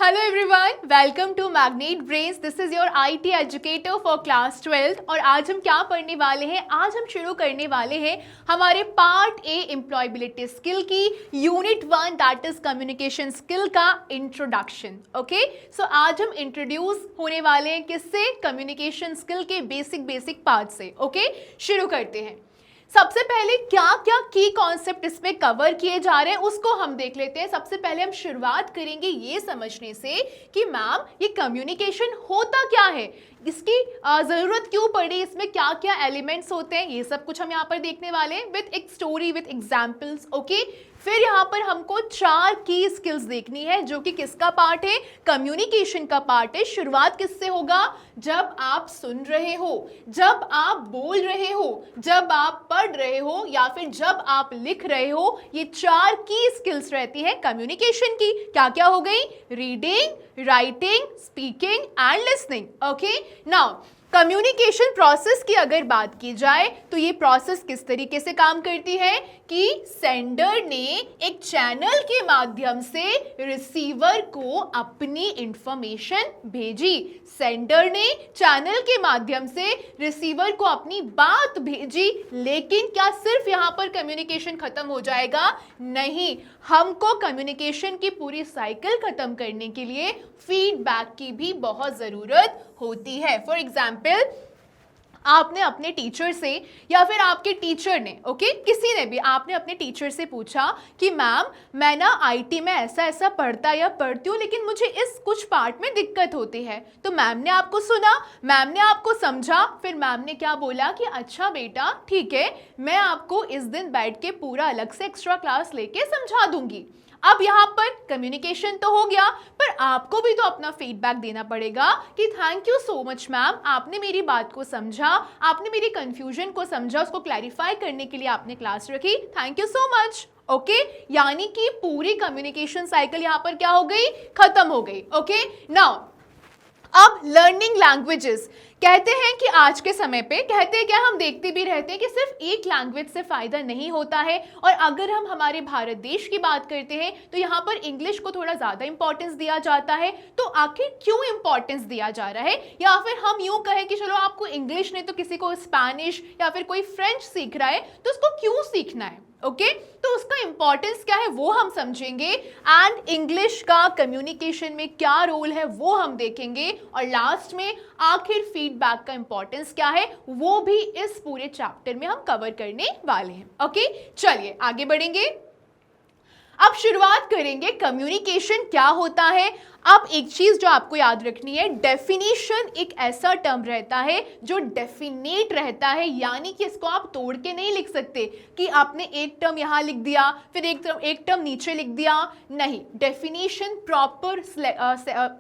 Hello everyone, welcome to magnet brains. This is your IT educator for class 12। और आज हम क्या पढ़ने वाले हैं? आज हम शुरू करने वाले हैं हमारे पार्ट ए एम्प्लॉयबिलिटी स्किल की unit 1 that is communication skill का इंट्रोडक्शन। ओके, सो आज हम इंट्रोड्यूस होने वाले हैं किससे? कम्युनिकेशन स्किल के बेसिक पार्ट से। ओके, शुरू करते हैं। सबसे पहले क्या क्या की कॉन्सेप्ट इसमें कवर किए जा रहे हैं उसको हम देख लेते हैं। सबसे पहले हम शुरुआत करेंगे ये समझने से कि मैम ये कम्युनिकेशन होता क्या है, इसकी ज़रूरत क्यों पड़ी, इसमें क्या क्या एलिमेंट्स होते हैं, ये सब कुछ हम यहाँ पर देखने वाले हैं विथ एक स्टोरी विथ एग्जाम्पल्स। ओके, फिर यहाँ पर हमको 4 की स्किल्स देखनी है जो कि किसका पार्ट है? कम्युनिकेशन का पार्ट है। शुरुआत किससे होगा? जब आप सुन रहे हो, जब आप बोल रहे हो, जब आप पढ़ रहे हो या फिर जब आप लिख रहे हो। ये 4 की स्किल्स रहती है कम्युनिकेशन की। क्या क्या हो गई? Reading, writing, speaking and listening. Okay, now communication process की अगर बात की जाए तो ये प्रोसेस किस तरीके से काम करती है कि सेंडर ने एक चैनल के माध्यम से रिसीवर को अपनी इंफॉर्मेशन भेजी। सेंडर ने चैनल के माध्यम से रिसीवर को अपनी बात भेजी, लेकिन क्या सिर्फ यहाँ पर कम्युनिकेशन खत्म हो जाएगा? नहीं, हमको कम्युनिकेशन की पूरी साइकिल खत्म करने के लिए फीडबैक की भी बहुत ज़रूरत होती है। फॉर एग्जाम्पल, आपने अपने टीचर से या फिर आपके टीचर ने किसी ने भी आपने अपने टीचर से पूछा कि मैम मैं ना आईटी में ऐसा ऐसा पढ़ता या पढ़ती हूँ, लेकिन मुझे इस कुछ पार्ट में दिक्कत होती है। तो मैम ने आपको सुना, मैम ने आपको समझा, फिर मैम ने क्या बोला कि अच्छा बेटा ठीक है, मैं आपको इस दिन बैठ के पूरा अलग से एक्स्ट्रा क्लास लेके समझा दूंगी। अब यहाँ पर कम्युनिकेशन तो हो गया, पर आपको भी तो अपना फीडबैक देना पड़ेगा कि thank you so much ma'am, आपने मेरी बात को समझा, आपने मेरी कंफ्यूजन को समझा, उसको क्लैरिफाई करने के लिए आपने क्लास रखी, thank you so much. Okay, यानी कि पूरी कम्युनिकेशन साइकिल यहाँ पर क्या हो गई? खत्म हो गई। ओके, नाउ अब लर्निंग लैंग्वेजेस। कहते हैं कि आज के समय पे कहते हैं क्या, हम देखते भी रहते हैं कि सिर्फ एक लैंग्वेज से फायदा नहीं होता है। और अगर हम हमारे भारत देश की बात करते हैं तो यहाँ पर इंग्लिश को थोड़ा ज़्यादा इंपॉर्टेंस दिया जाता है। तो आखिर क्यों इंपॉर्टेंस दिया जा रहा है? या फिर हम यूँ कहें कि चलो आपको इंग्लिश नहीं तो किसी को स्पेनिश या फिर कोई फ्रेंच सीख रहा है, तो उसको क्यों सीखना है? ओके, तो उसका इंपॉर्टेंस क्या है वो हम समझेंगे, एंड इंग्लिश का कम्युनिकेशन में क्या रोल है वो हम देखेंगे, और लास्ट में आखिर फीडबैक का इंपॉर्टेंस क्या है वो भी इस पूरे चैप्टर में हम कवर करने वाले हैं। ओके, चलिए आगे बढ़ेंगे। अब शुरुआत करेंगे कम्युनिकेशन क्या होता है। अब एक चीज जो आपको याद रखनी है, डेफिनेशन एक ऐसा टर्म रहता है जो डेफिनेट रहता है, यानी कि इसको आप तोड़ के नहीं लिख सकते कि आपने एक टर्म यहाँ लिख दिया फिर एक टर्म नीचे लिख दिया। नहीं, डेफिनेशन प्रॉपर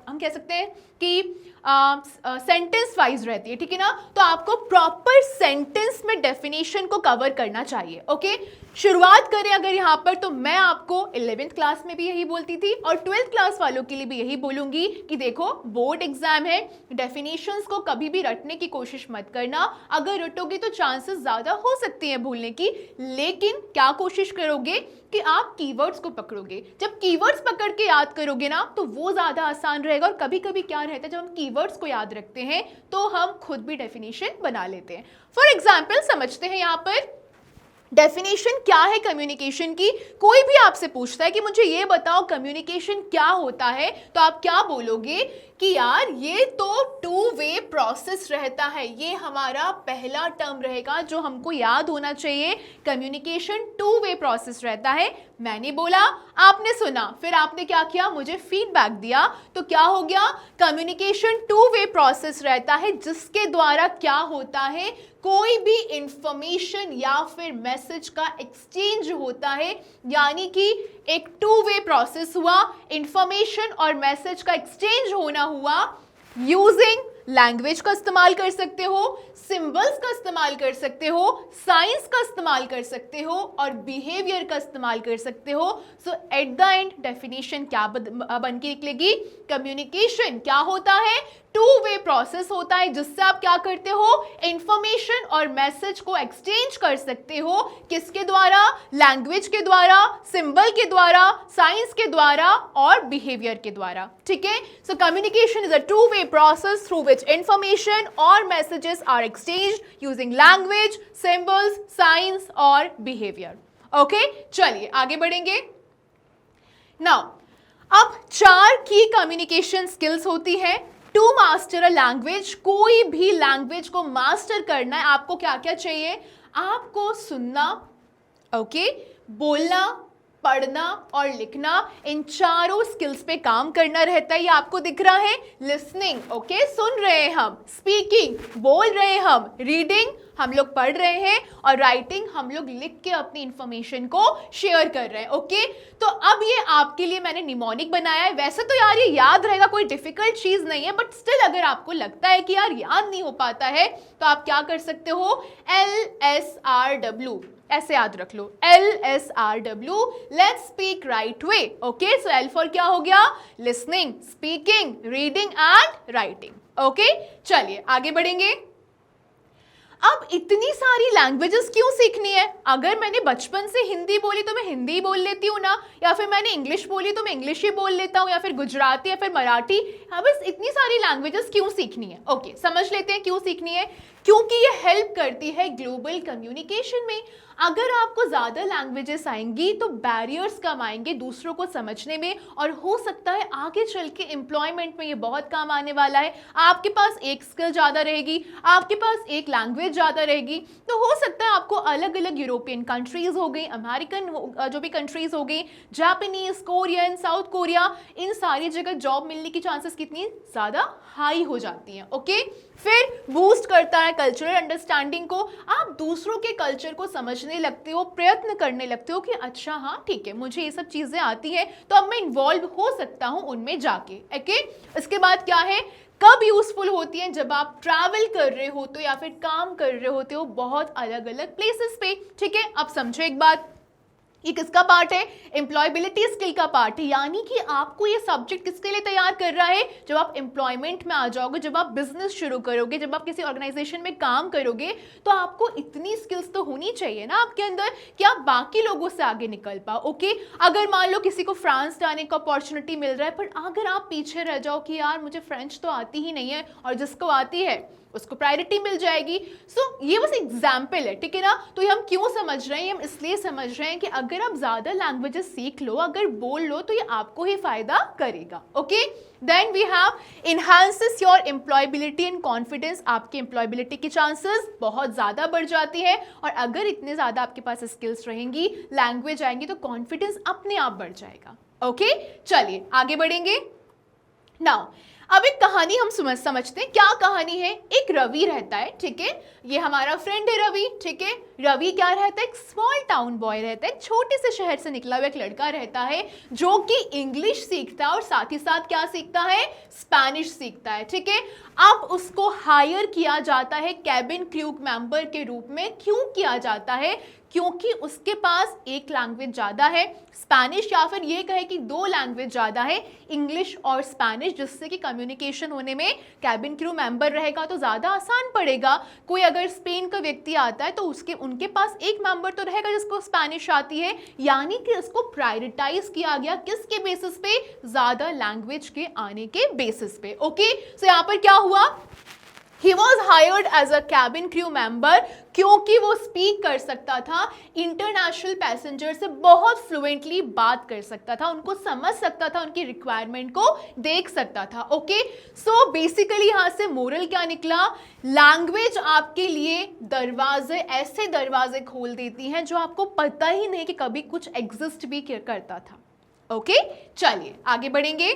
हम कह सकते हैं कि सेंटेंस वाइज रहती है, ठीक है ना? तो आपको प्रॉपर सेंटेंस में डेफिनेशन को कवर करना चाहिए। ओके, शुरुआत करें अगर यहाँ पर, तो मैं आपको 11th क्लास में भी यही बोलती थी और 12th क्लास वालों के लिए भी यही बोलूंगी कि देखो बोर्ड एग्जाम है, डेफिनेशंस को कभी भी रटने की कोशिश मत करना। अगर रटोगे तो चांसेस ज्यादा हो सकती हैं भूलने की, लेकिन क्या कोशिश करोगे कि आप कीवर्ड्स को पकड़ोगे। जब कीवर्ड्स पकड़ के याद करोगे ना तो वो ज्यादा आसान रहेगा। और कभी कभी क्या रहता है, जब हम कीवर्ड्स को याद रखते हैं तो हम खुद भी डेफिनेशन बना लेते हैं। फॉर एग्जाम्पल समझते हैं यहाँ पर डेफिनेशन क्या है कम्युनिकेशन की। कोई भी आपसे पूछता है कि मुझे ये बताओ कम्युनिकेशन क्या होता है, तो आप क्या बोलोगे कि यार ये तो 2 वे प्रोसेस रहता है। ये हमारा पहला टर्म रहेगा जो हमको याद होना चाहिए। कम्युनिकेशन 2 वे प्रोसेस रहता है। मैंने बोला, आपने सुना, फिर आपने क्या किया? मुझे फीडबैक दिया। तो क्या हो गया? कम्युनिकेशन 2 वे प्रोसेस रहता है जिसके द्वारा क्या होता है, कोई भी इंफॉर्मेशन या फिर मैसेज का एक्सचेंज होता है। यानी कि एक 2 वे प्रोसेस हुआ, इंफॉर्मेशन और मैसेज का एक्सचेंज होना हुआ। यूजिंग लैंग्वेज का इस्तेमाल कर सकते हो, सिंबल्स का इस्तेमाल कर सकते हो, साइंस का इस्तेमाल कर सकते हो और बिहेवियर का इस्तेमाल कर सकते हो। सो एट द एंड डेफिनेशन क्या बन के निकलेगी? कम्युनिकेशन क्या होता है? टू वे प्रोसेस होता है जिससे आप क्या करते हो, इंफॉर्मेशन और मैसेज को एक्सचेंज कर सकते हो। किसके द्वारा, लैंग्वेज के द्वारा, सिंबल के द्वारा, साइंस के द्वारा और बिहेवियर के द्वारा। ठीक है, so communication is a two way process through which information और messages are exchange using language, symbols, signs और बिहेवियर। ओके, चलिए आगे बढ़ेंगे। नाउ अब 4 की कम्युनिकेशन स्किल्स होती है टू मास्टर अ लैंग्वेज। कोई भी लैंग्वेज को मास्टर करना है, आपको क्या क्या चाहिए, आपको सुनना, ओके, बोलना, पढ़ना और लिखना, इन चारों स्किल्स पे काम करना रहता है। ये आपको दिख रहा है, लिसनिंग, ओके, सुन रहे हैं हम, स्पीकिंग, बोल रहे हैं हम, रीडिंग, हम लोग पढ़ रहे हैं, और राइटिंग, हम लोग लिख के अपनी इंफॉर्मेशन को शेयर कर रहे हैं। ओके, तो अब ये आपके लिए मैंने निमोनिक बनाया है। वैसे तो यार ये याद रहेगा, कोई डिफिकल्ट चीज नहीं है, बट स्टिल अगर आपको लगता है कि यार याद नहीं हो पाता है तो आप क्या कर सकते हो, LSRW ऐसे याद रख लो, LSRW, let's speak right way. Okay, so L for क्या हो गया, listening, speaking, reading and writing. Okay, चलिए आगे बढ़ेंगे। अब इतनी सारी लैंग्वेजेस क्यों सीखनी है? अगर मैंने बचपन से हिंदी बोली तो मैं हिंदी ही बोल लेती हूँ ना, या फिर मैंने इंग्लिश बोली तो मैं इंग्लिश ही बोल लेता हूँ, या फिर गुजराती या फिर मराठी। हाँ, बस इतनी सारी लैंग्वेजेस क्यों सीखनी है? ओके, समझ लेते हैं क्यों सीखनी है। क्योंकि ये हेल्प करती है ग्लोबल कम्युनिकेशन में। अगर आपको ज़्यादा लैंग्वेजेस आएंगी तो बैरियर्स कम आएंगे दूसरों को समझने में, और हो सकता है आगे चल के एम्प्लॉयमेंट में ये बहुत काम आने वाला है। आपके पास एक स्किल ज़्यादा रहेगी, आपके पास एक लैंग्वेज ज़्यादा रहेगी, तो हो सकता है आपको अलग अलग यूरोपियन कंट्रीज़ हो गई, अमेरिकन जो भी कंट्रीज़ हो गई, जापानीज़, कोरियन, साउथ कोरिया, इन सारी जगह जॉब मिलने की चांसेस कितनी ज़्यादा हाई हो जाती हैं। ओके, फिर बूस्ट करता है कल्चरल अंडरस्टैंडिंग को। आप दूसरों के कल्चर को समझने लगते हो, प्रयत्न करने लगते हो कि अच्छा हाँ ठीक है, मुझे ये सब चीज़ें आती हैं, तो अब मैं इन्वॉल्व हो सकता हूँ उनमें जाके। ओके, इसके बाद क्या है, कब यूजफुल होती है, जब आप ट्रैवल कर रहे होते हो या फिर काम कर रहे होते हो बहुत अलग अलग प्लेसेस पे। ठीक है, अब समझो एक बात, ये किसका पार्ट है, एम्प्लॉयबिलिटी स्किल का पार्ट है। यानी कि आपको ये सब्जेक्ट किसके लिए तैयार कर रहा है, जब आप एम्प्लॉयमेंट में आ जाओगे, जब आप बिजनेस शुरू करोगे, जब आप किसी ऑर्गेनाइजेशन में काम करोगे, तो आपको इतनी स्किल्स तो होनी चाहिए ना आपके अंदर कि आप बाकी लोगों से आगे निकल पाओ। ओके, अगर मान लो किसी को फ्रांस जाने का अपॉर्चुनिटी मिल रहा है, पर अगर आप पीछे रह जाओ कि यार मुझे फ्रेंच तो आती ही नहीं है, और जिसको आती है उसको प्रायोरिटी मिल जाएगी। सो ये बस एग्जाम्पल है, ठीक है ना। तो ये हम क्यों समझ रहे हैं, हम इसलिए समझ रहे हैं कि अगर आप ज्यादा लैंग्वेजेस सीख लो, अगर बोल लो, तो ये आपको ही फायदा करेगा। Okay, then we have enhances your employability and confidence. आपकी एम्प्लॉयबिलिटी की चांसेस बहुत ज्यादा बढ़ जाती है, और अगर इतने ज्यादा आपके पास स्किल्स रहेंगी, लैंग्वेज आएंगी, तो कॉन्फिडेंस अपने आप बढ़ जाएगा। ओके, चलिए आगे बढ़ेंगे। नाउ अब एक कहानी हम समझते हैं। क्या कहानी है, एक रवि रहता है, ठीक है, ये हमारा फ्रेंड है रवि, ठीक है। रवि क्या रहता है, एक स्मॉल टाउन बॉय रहता है, एक छोटे से शहर से निकला हुआ एक लड़का रहता है, जो कि इंग्लिश सीखता है और साथ ही साथ क्या सीखता है, स्पेनिश सीखता है, ठीक है। अब उसको हायर किया जाता है कैबिन क्रू मेंबर के रूप में। क्यों किया जाता है, क्योंकि उसके पास एक लैंग्वेज ज़्यादा है, स्पेनिश, या फिर ये कहे कि 2 लैंग्वेज ज़्यादा है, इंग्लिश और स्पेनिश, जिससे कि कम्युनिकेशन होने में कैबिन क्रू मेंबर रहेगा तो ज़्यादा आसान पड़ेगा। कोई अगर स्पेन का व्यक्ति आता है तो उनके पास एक मेंबर तो रहेगा जिसको स्पेनिश आती है, यानी कि इसको प्रायोरिटाइज किया गया किसके बेसिस पे, ज़्यादा लैंग्वेज के आने के बेसिस पे। ओके, सो यहाँ पर क्या हुआ, He was hired as a cabin crew member क्योंकि वो स्पीक कर सकता था, इंटरनेशनल पैसेंजर से बहुत फ्लुएंटली बात कर सकता था, उनको समझ सकता था, उनकी रिक्वायरमेंट को देख सकता था। ओके, सो बेसिकली यहाँ से मोरल क्या निकला, लैंग्वेज आपके लिए दरवाजे, ऐसे दरवाजे खोल देती हैं जो आपको पता ही नहीं कि कभी कुछ एग्जिस्ट भी करता था। ओके, चलिए आगे बढ़ेंगे।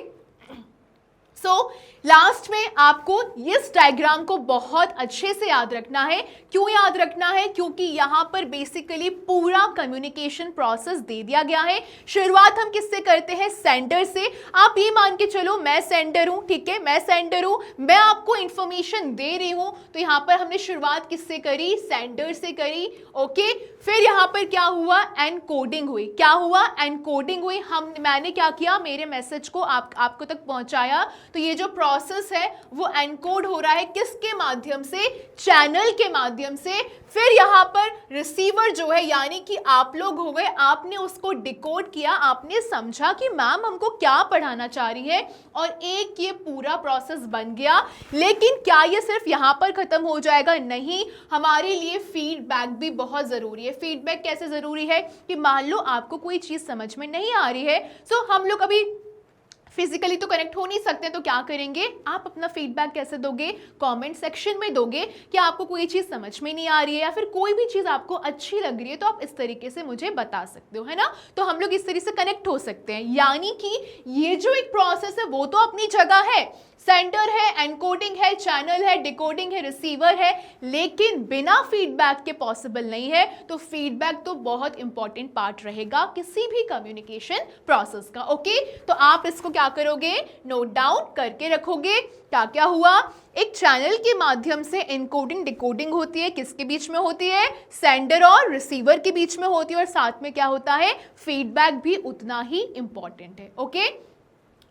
सो लास्ट में आपको इस डायग्राम को बहुत अच्छे से याद रखना है। क्यों याद रखना है, क्योंकि यहाँ पर बेसिकली पूरा कम्युनिकेशन प्रोसेस दे दिया गया है। शुरुआत हम किससे करते हैं, सेंडर से। आप ये मान के चलो मैं सेंडर हूँ, ठीक है, मैं सेंडर हूँ, मैं आपको इंफॉर्मेशन दे रही हूँ, तो यहाँ पर हमने शुरुआत किससे करी, सेंडर से करी। ओके, फिर यहाँ पर क्या हुआ, एनकोडिंग हुई। क्या हुआ, एनकोडिंग हुई। मैंने क्या किया, मेरे मैसेज को आपको तक पहुँचाया, तो ये जो प्रोसेस है वो एनकोड हो रहा है किसके माध्यम से, चैनल के माध्यम से। फिर यहाँ पर रिसीवर जो है यानी कि आप लोग हो गए, आपने उसको डिकोड किया, आपने समझा कि मैम हमको क्या पढ़ाना चाह रही है, और एक ये पूरा प्रोसेस बन गया। लेकिन क्या ये सिर्फ यहाँ पर खत्म हो जाएगा? नहीं, हमारे लिए फीडबैक भी बहुत जरूरी है। फीडबैक कैसे जरूरी है कि मान लो आपको कोई चीज समझ में नहीं आ रही है, सो हम लोग अभी फिजिकली तो कनेक्ट हो नहीं सकते, तो क्या करेंगे, आप अपना फीडबैक कैसे दोगे, कमेंट सेक्शन में दोगे कि आपको कोई चीज़ समझ में नहीं आ रही है या फिर कोई भी चीज़ आपको अच्छी लग रही है, तो आप इस तरीके से मुझे बता सकते हो, है ना। तो हम लोग इस तरीके से कनेक्ट हो सकते हैं। यानी कि ये जो एक प्रोसेस है वो तो अपनी जगह है, सेंटर है, एनकोडिंग है, चैनल है, डिकोडिंग है, रिसीवर है, लेकिन बिना फीडबैक के पॉसिबल नहीं है। तो फीडबैक तो बहुत इंपॉर्टेंट पार्ट रहेगा किसी भी कम्युनिकेशन प्रोसेस का। ओके, तो आप इसको क्या करोगे, नोट डाउन करके रखोगे। क्या क्या हुआ, एक चैनल के माध्यम से एनकोडिंग डिकोडिंग होती है, किसके बीच में होती है, सेंडर और रिसीवर के बीच में होती है, और साथ में क्या होता है, फीडबैक भी उतना ही इंपॉर्टेंट है। ओके,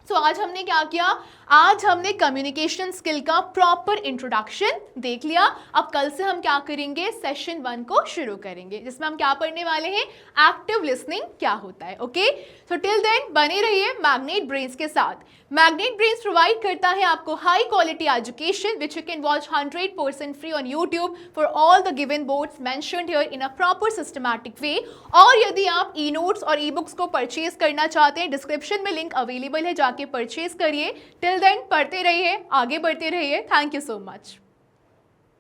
तो आज हमने क्या किया, आज हमने कम्युनिकेशन स्किल का प्रॉपर इंट्रोडक्शन देख लिया। अब कल से हम क्या करेंगे, सेशन 1 को शुरू करेंगे, जिसमें हम क्या पढ़ने वाले हैं, एक्टिव लिसनिंग क्या होता है। ओके, तो टिल देन बने रहिए मैग्नेट ब्रेन्स के साथ। मैग्नेट ब्रेन्स प्रोवाइड करता है आपको high quality education which you can watch 100% free on YouTube for all the given boards mentioned here in a proper systematic way. और यदि आप ई नोट्स और ई बुक्स को परचेज करना चाहते हैं, डिस्क्रिप्शन में लिंक अवेलेबल है, जाके परचेज करिए। टिल देन पढ़ते रहिए, आगे बढ़ते रहिए। Thank you so much.